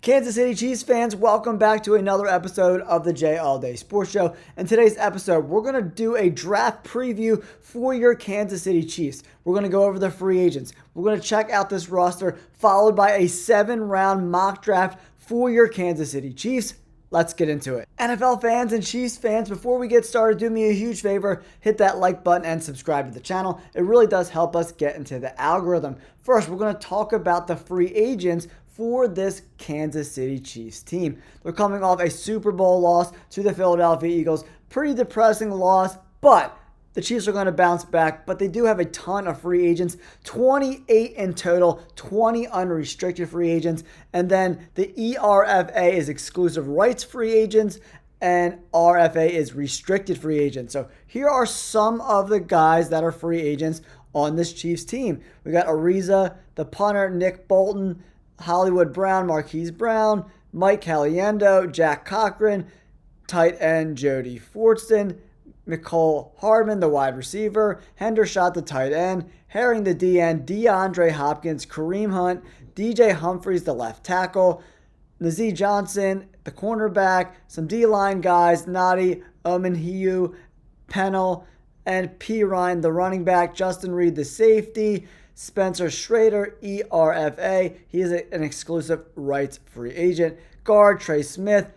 Kansas City Chiefs fans, welcome back to another episode of the Jay All Day Sports Show. In today's episode, we're going to do a draft preview for your Kansas City Chiefs. We're going to go over the free agents. We're going to check out this roster, followed by a 7-round mock draft for your Kansas City Chiefs. Let's get into it. NFL fans and Chiefs fans, before we get started, do me a huge favor. Hit that like button and subscribe to the channel. It really does help us get into the algorithm. First, we're going to talk about the free agents for this Kansas City Chiefs team. They're coming off a Super Bowl loss to the Philadelphia Eagles. Pretty depressing loss, but the Chiefs are going to bounce back, but they do have a ton of free agents, 28 in total, 20 unrestricted free agents, and then the ERFA is exclusive rights free agents, and RFA is restricted free agents. So here are some of the guys that are free agents on this Chiefs team. We got Ariza, the punter, Nick Bolton, Hollywood Brown, Marquise Brown, Mike Caliendo, Jack Cochran, tight end Jody Fortson, Nicole Hardman, the wide receiver, Hendershot, the tight end, Herring, the DN, DeAndre Hopkins, Kareem Hunt, DJ Humphries, the left tackle, Nazee Johnson, the cornerback, some D-line guys, Nadi Omenhiu, Pennell, and P. Ryan, the running back, Justin Reed, the safety, Spencer Schrader, ERFA. He is an exclusive rights free agent. Guard, Trey Smith,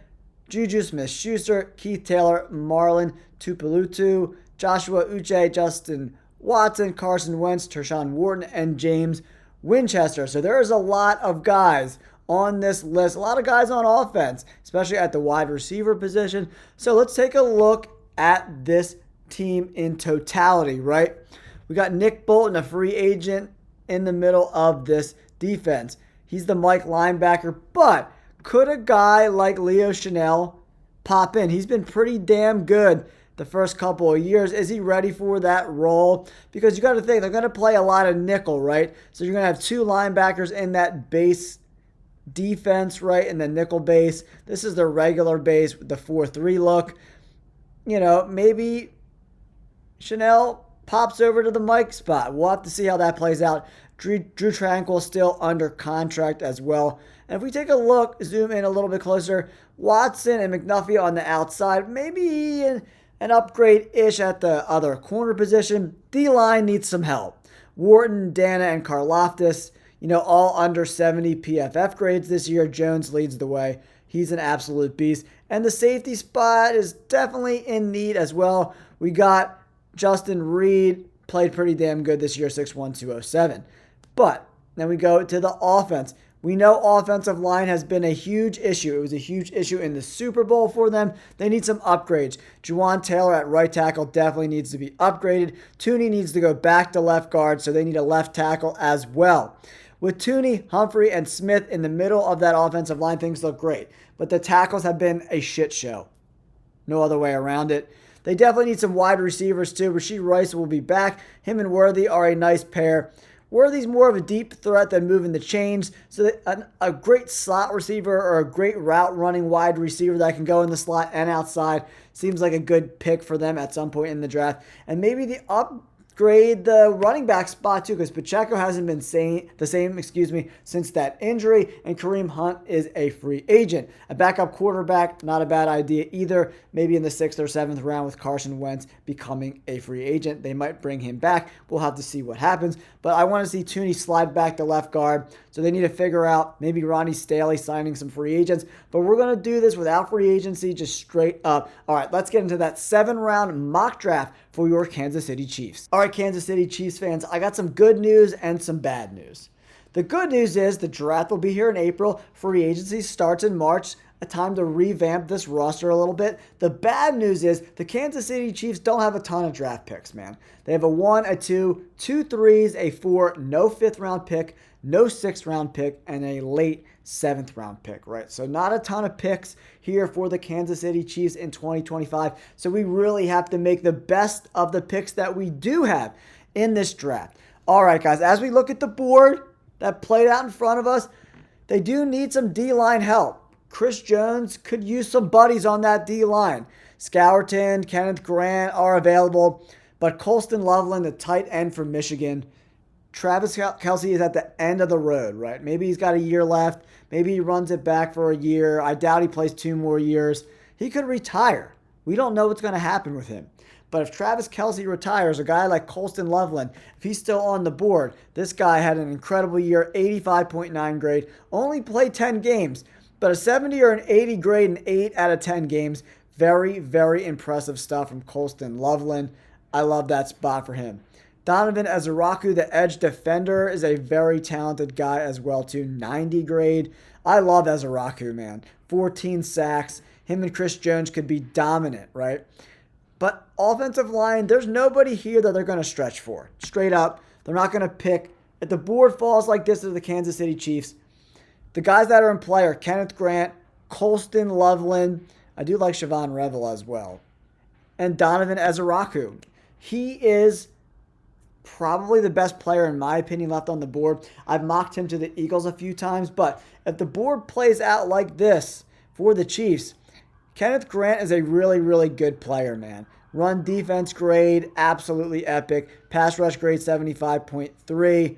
Juju Smith-Schuster, Keith Taylor, Marlon Tupelutu, Joshua Uche, Justin Watson, Carson Wentz, Tershawn Wharton, and James Winchester. So there is a lot of guys on this list, a lot of guys on offense, especially at the wide receiver position. So let's take a look at this team in totality, right? We got Nick Bolton, a free agent in the middle of this defense. He's the Mike linebacker, but could a guy like Leo Chanel pop in? He's been pretty damn good the first couple of years. Is he ready for that role? Because you got to think, they're going to play a lot of nickel, right? So you're going to have two linebackers in that base defense, right? In the nickel base. This is the regular base with the 4-3 look. You know, maybe Chanel pops over to the Mike spot. We'll have to see how that plays out. Drew Tranquill still under contract as well. And if we take a look, zoom in a little bit closer, Watson and McNuffie on the outside, maybe an upgrade-ish at the other corner position. D-line needs some help. Wharton, Dana, and Karlaftis, all under 70 PFF grades this year. Jones leads the way. He's an absolute beast. And the safety spot is definitely in need as well. We got Justin Reed, played pretty damn good this year, 6'1", 207. But then we go to the offense. We know offensive line has been a huge issue. It was a huge issue in the Super Bowl for them. They need some upgrades. Juwan Taylor at right tackle definitely needs to be upgraded. Tooney needs to go back to left guard, so they need a left tackle as well. With Tooney, Humphrey, and Smith in the middle of that offensive line, things look great. But the tackles have been a shit show. No other way around it. They definitely need some wide receivers too. Rasheed Rice will be back. Him and Worthy are a nice pair. Worthy's more of a deep threat than moving the chains. So a great slot receiver or a great route running wide receiver that can go in the slot and outside seems like a good pick for them at some point in the draft. And maybe the upgrade the running back spot too, because Pacheco hasn't been the same since that injury, and Kareem Hunt is a free agent. A backup quarterback, not a bad idea either. Maybe in the 6th or 7th round with Carson Wentz becoming a free agent. They might bring him back. We'll have to see what happens. But I want to see Tooney slide back to left guard. So they need to figure out maybe Ronnie Staley signing some free agents. But we're going to do this without free agency, just straight up. All right, let's get into that 7-round mock draft for your Kansas City Chiefs. All right, Kansas City Chiefs fans, I got some good news and some bad news. The good news is the draft will be here in April. Free agency starts in March. A time to revamp this roster a little bit. The bad news is the Kansas City Chiefs don't have a ton of draft picks, man. They have a 1, a 2, 2 3s, a 4, no 5th round pick, no 6th round pick, and a late 7th round pick, right? So not a ton of picks here for the Kansas City Chiefs in 2025. So we really have to make the best of the picks that we do have in this draft. All right, guys, as we look at the board that played out in front of us, they do need some D-line help. Chris Jones could use some buddies on that D-line. Scourton, Kenneth Grant are available, but Colston Loveland, the tight end from Michigan, Travis Kelce is at the end of the road, right? Maybe he's got a year left. Maybe he runs it back for a year. I doubt he plays 2 more years. He could retire. We don't know what's going to happen with him. But if Travis Kelce retires, a guy like Colston Loveland, if he's still on the board, this guy had an incredible year, 85.9 grade, only played 10 games, but a 70 or an 80 grade in 8 out of 10 games. Very, very impressive stuff from Colston Loveland. I love that spot for him. Donovan Ezeraku, the edge defender, is a very talented guy as well, too. 90 grade. I love Ezeraku, man. 14 sacks. Him and Chris Jones could be dominant, right? But offensive line, there's nobody here that they're going to stretch for. Straight up, they're not going to pick. If the board falls like this to the Kansas City Chiefs, the guys that are in play are Kenneth Grant, Colston Loveland. I do like Siobhan Revel as well. And Donovan Ezeraku. He is probably the best player, in my opinion, left on the board. I've mocked him to the Eagles a few times, but if the board plays out like this for the Chiefs, Kenneth Grant is a really, really good player, man. Run defense grade, absolutely epic. Pass rush grade, 75.3.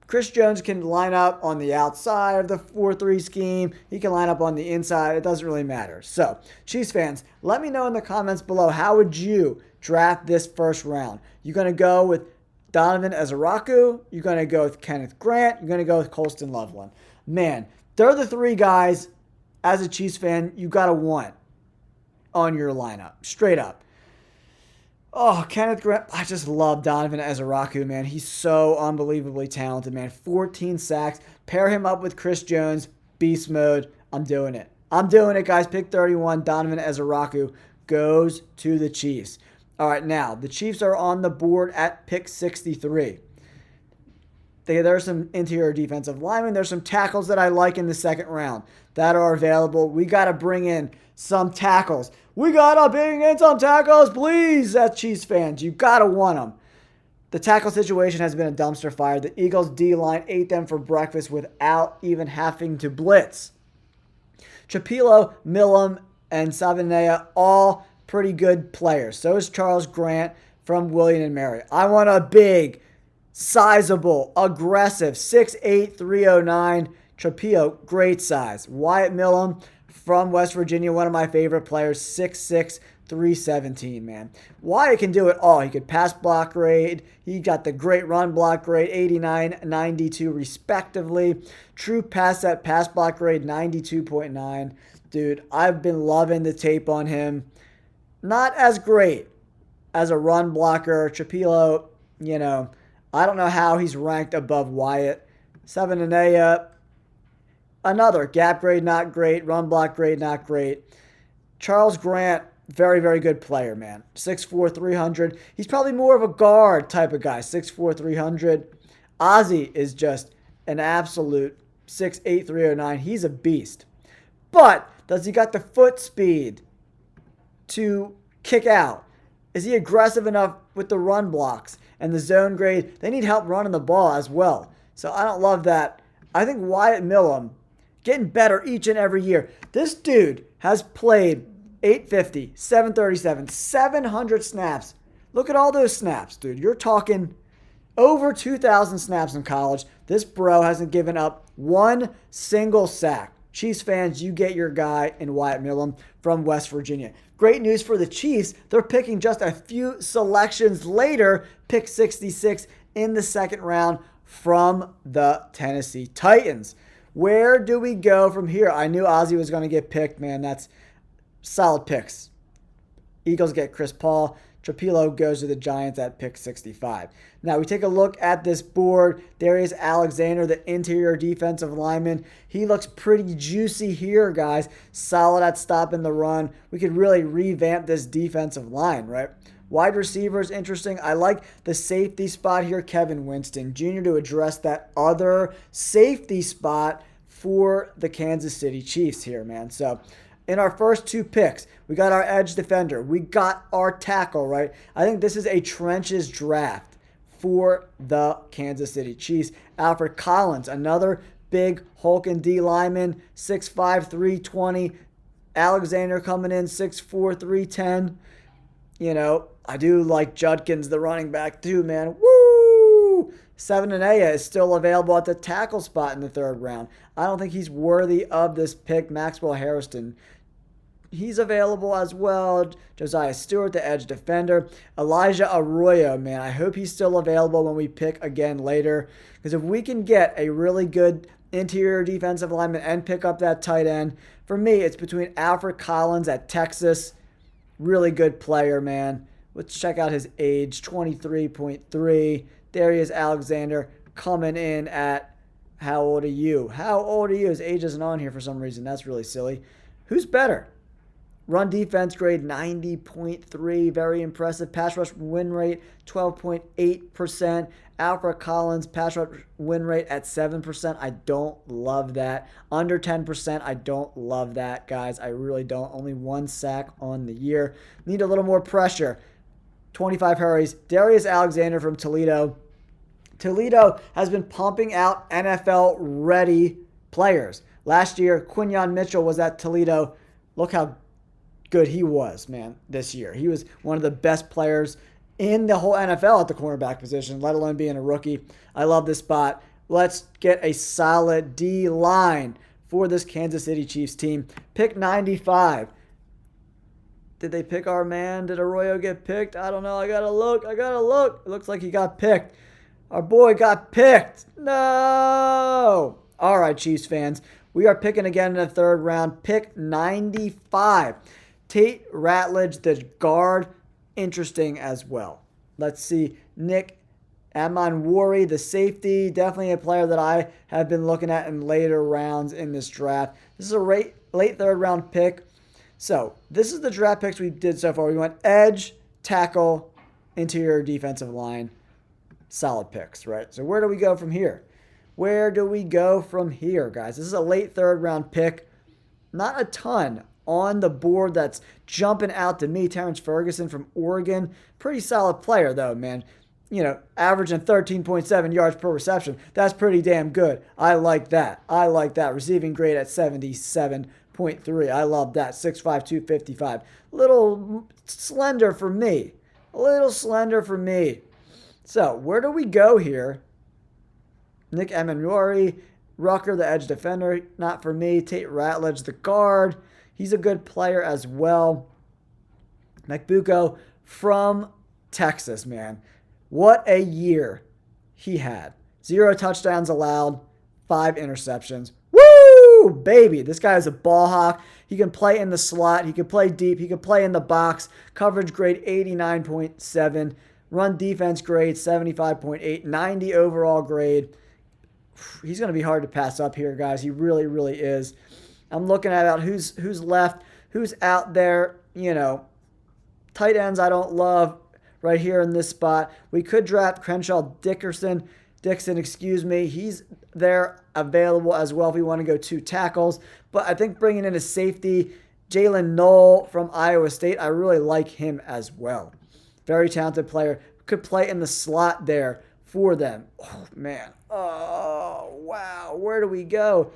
Chris Jones can line up on the outside of the 4-3 scheme. He can line up on the inside. It doesn't really matter. So, Chiefs fans, let me know in the comments below, how would you draft this first round? You going to go with Donovan Ezeraku? You're going to go with Kenneth Grant? You're going to go with Colston Loveland? Man, they're the 3 guys, as a Chiefs fan, you got to want on your lineup. Straight up. Oh, Kenneth Grant. I just love Donovan Ezeraku, man. He's so unbelievably talented, man. 14 sacks. Pair him up with Chris Jones. Beast mode. I'm doing it. I'm doing it, guys. Pick 31. Donovan Ezeraku goes to the Chiefs. All right, now, the Chiefs are on the board at pick 63. There's some interior defensive linemen. There's some tackles that I like in the second round that are available. We got to bring in some tackles. We got to bring in some tackles, please. That's Chiefs fans. You got to want them. The tackle situation has been a dumpster fire. The Eagles D-line ate them for breakfast without even having to blitz. Chapilo, Millam, and Savanea, all pretty good players. So is Charles Grant from William & Mary. I want a big, sizable, aggressive, 6'8", 309. Trapio, great size. Wyatt Millam from West Virginia, one of my favorite players, 6'6", 317, man. Wyatt can do it all. He could pass block grade. He got the great run block grade, 89, 92 respectively. True pass set, pass block grade, 92.9. Dude, I've been loving the tape on him. Not as great as a run blocker. Trapilo, I don't know how he's ranked above Wyatt. Savanea, another gap grade, not great. Run block grade, not great. Charles Grant, very, very good player, man. 6'4", 300. He's probably more of a guard type of guy, 6'4", 300. Ozzie is just an absolute 6'8", 309. He's a beast. But does he got the foot speed to kick out? Is he aggressive enough with the run blocks and the zone grade? They need help running the ball as well. So I don't love that. I think Wyatt Millam getting better each and every year. This dude has played 850, 737, 700 snaps. Look at all those snaps, dude. You're talking over 2,000 snaps in college. This bro hasn't given up one single sack. Chiefs fans, you get your guy in Wyatt Millam from West Virginia. Great news for the Chiefs. They're picking just a few selections later, pick 66 in the second round from the Tennessee Titans. Where do we go from here? I knew Ozzie was going to get picked, man. That's solid picks. Eagles get Chris Paul. Trapilo goes to the Giants at pick 65. Now we take a look at this board. Darius Alexander, the interior defensive lineman. He looks pretty juicy here, guys. Solid at stopping the run. We could really revamp this defensive line, right? Wide receivers, interesting. I like the safety spot here, Kevin Winston Jr., to address that other safety spot for the Kansas City Chiefs here, man. So in our first 2 picks, we got our edge defender. We got our tackle, right? I think this is a trenches draft for the Kansas City Chiefs. Alfred Collins, another big hulking D lineman, 6'5", 320. Alexander coming in, 6'4", 310. I do like Judkins, the running back, too, man. Woo! Seven is still available at the tackle spot in the third round. I don't think he's worthy of this pick. Maxwell Harrison, he's available as well. Josiah Stewart, the edge defender. Elijah Arroyo, man, I hope he's still available when we pick again later. Because if we can get a really good interior defensive lineman and pick up that tight end, for me, it's between Alfred Collins at Texas. Really good player, man. Let's check out his age, 23.3. Darius Alexander coming in at, how old are you? How old are you? His age isn't on here for some reason. That's really silly. Who's better? Run defense grade 90.3, very impressive. Pass rush win rate 12.8%. Alfred Collins pass rush win rate at 7%. I don't love that. Under 10%, I don't love that, guys. I really don't. Only 1 sack on the year. Need a little more pressure. 25 hurries. Darius Alexander from Toledo. Toledo has been pumping out NFL-ready players. Last year, Quinyon Mitchell was at Toledo. Look how good he was, man, this year. He was one of the best players in the whole NFL at the cornerback position, let alone being a rookie. I love this spot. Let's get a solid D-line for this Kansas City Chiefs team. Pick 95. Did they pick our man? Did Arroyo get picked? I don't know. I gotta look. It looks like he got picked. Our boy got picked. No! All right, Chiefs fans. We are picking again in the third round. Pick 95. Tate Ratledge, the guard, interesting as well. Let's see. Nick Amanwari, the safety, definitely a player that I have been looking at in later rounds in this draft. This is a late third round pick. So this is the draft picks we did so far. We went edge, tackle, interior defensive line. Solid picks, right? So where do we go from here? Where do we go from here, guys? This is a late third round pick. Not a ton on the board that's jumping out to me. Terrence Ferguson from Oregon. Pretty solid player, though, man. You know, averaging 13.7 yards per reception. That's pretty damn good. I like that. Receiving grade at 77.3. I love that. 6'5", 255. Little slender for me. So, where do we go here? Nick Amanwari, Rucker, the edge defender, not for me. Tate Ratledge, the guard. He's a good player as well. McBuko from Texas, man. What a year he had. 0 touchdowns allowed, 5 interceptions. Woo, baby. This guy is a ball hawk. He can play in the slot. He can play deep. He can play in the box. Coverage grade 89.7. Run defense grade 75.8. 90 overall grade. He's going to be hard to pass up here, guys. He really, really is. I'm looking at who's left, who's out there. You know, tight ends I don't love right here in this spot. We could draft Crenshaw Dixon, He's there available as well if we want to go 2 tackles. But I think bringing in a safety, Jalen Knoll from Iowa State, I really like him as well. Very talented player. Could play in the slot there for them. Oh, man. Oh, wow. Where do we go?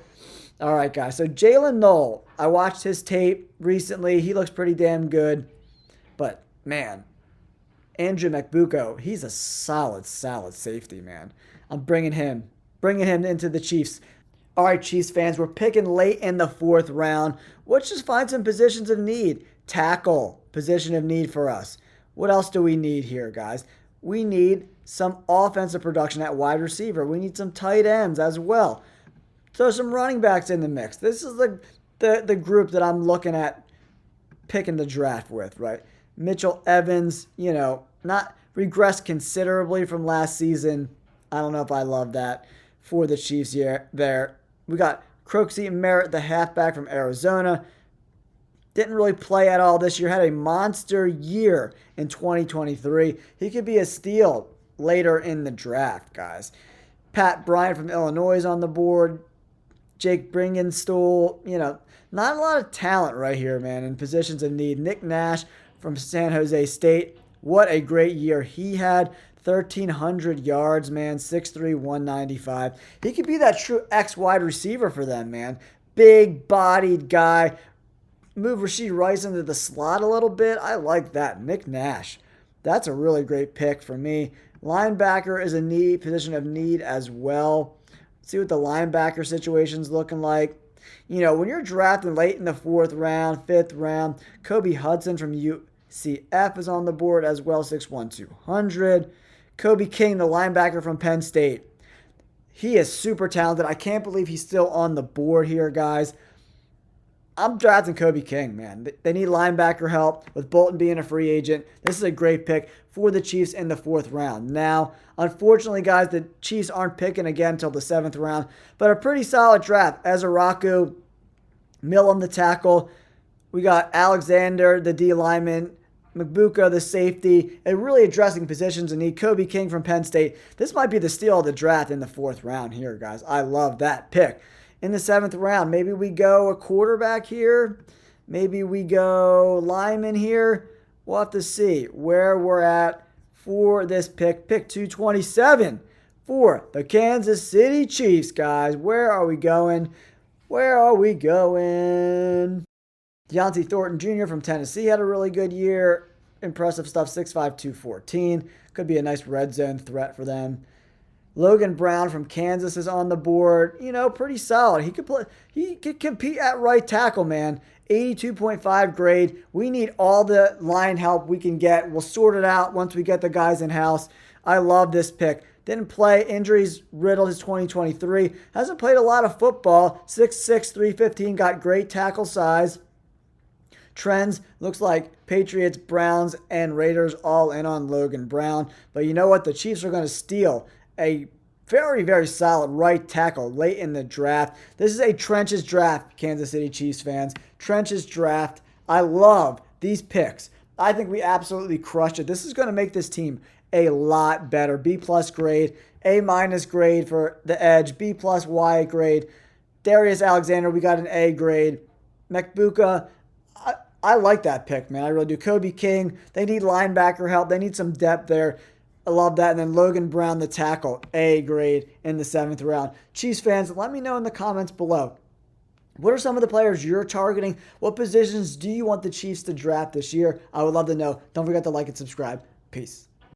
All right, guys. So Jalen Knoll, I watched his tape recently. He looks pretty damn good. But, man, Andrew McBuko, he's a solid safety, man. I'm bringing him into the Chiefs. All right, Chiefs fans, we're picking late in the 4th round. Let's just find some positions of need. Tackle, position of need for us. What else do we need here, guys? We need some offensive production at wide receiver. We need some tight ends as well. Throw some running backs in the mix. This is the group that I'm looking at picking the draft with, right? Mitchell Evans, you know, not regressed considerably from last season. I don't know if I love that for the Chiefs here. There. We got Croxy Merritt, the halfback from Arizona. Didn't really play at all this year. Had a monster year in 2023. He could be a steal later in the draft, guys. Pat Bryant from Illinois is on the board. Jake Bringenstool, you know, not a lot of talent right here, man, in positions of need. Nick Nash from San Jose State. What a great year he had. 1,300 yards, man. 6'3", 195. He could be that true X wide receiver for them, man. Big-bodied guy. Move Rashee Rice into the slot a little bit. I like that. Nick Nash. That's a really great pick for me. Linebacker is a need position of need as well. Let's see what the linebacker situation's looking like. You know, when you're drafting late in the 4th round, 5th round, Kobe Hudson from UCF is on the board as well, 6'1", 200. Kobe King, the linebacker from Penn State. He is super talented. I can't believe he's still on the board here, guys. I'm drafting Kobe King, man. They need linebacker help with Bolton being a free agent. This is a great pick for the Chiefs in the 4th round. Now, unfortunately, guys, the Chiefs aren't picking again until the 7th round, but a pretty solid draft. Ezraku, Millam, the tackle. We got Alexander, the D lineman. Mgbuka, the safety, and really addressing positions in need. Kobe King from Penn State. This might be the steal of the draft in the 4th round here, guys. I love that pick. In the 7th round, maybe we go a quarterback here. Maybe we go lineman here. We'll have to see where we're at for this pick. Pick 227 for the Kansas City Chiefs, guys. Where are we going? Where are we going? Deontay Thornton Jr. from Tennessee had a really good year. Impressive stuff, 6'5", 214. Could be a nice red zone threat for them. Logan Brown from Kansas is on the board. You know, pretty solid. He could compete at right tackle, man. 82.5 grade. We need all the line help we can get. We'll sort it out once we get the guys in-house. I love this pick. Didn't play. Injuries riddled his 2023. Hasn't played a lot of football. 6'6", 315. Got great tackle size. Trends, looks like Patriots, Browns, and Raiders all in on Logan Brown. But you know what? The Chiefs are going to steal a very, very solid right tackle late in the draft. This is a trenches draft, Kansas City Chiefs fans. Trenches draft. I love these picks. I think we absolutely crushed it. This is going to make this team a lot better. B+ grade, A- grade for the edge, B+ Y grade. Darius Alexander, we got an A grade. Mgbuka, I like that pick, man. I really do. Kobe King, they need linebacker help. They need some depth there. I love that. And then Logan Brown, the tackle, A grade in the 7th round. Chiefs fans, let me know in the comments below. What are some of the players you're targeting? What positions do you want the Chiefs to draft this year? I would love to know. Don't forget to like and subscribe. Peace.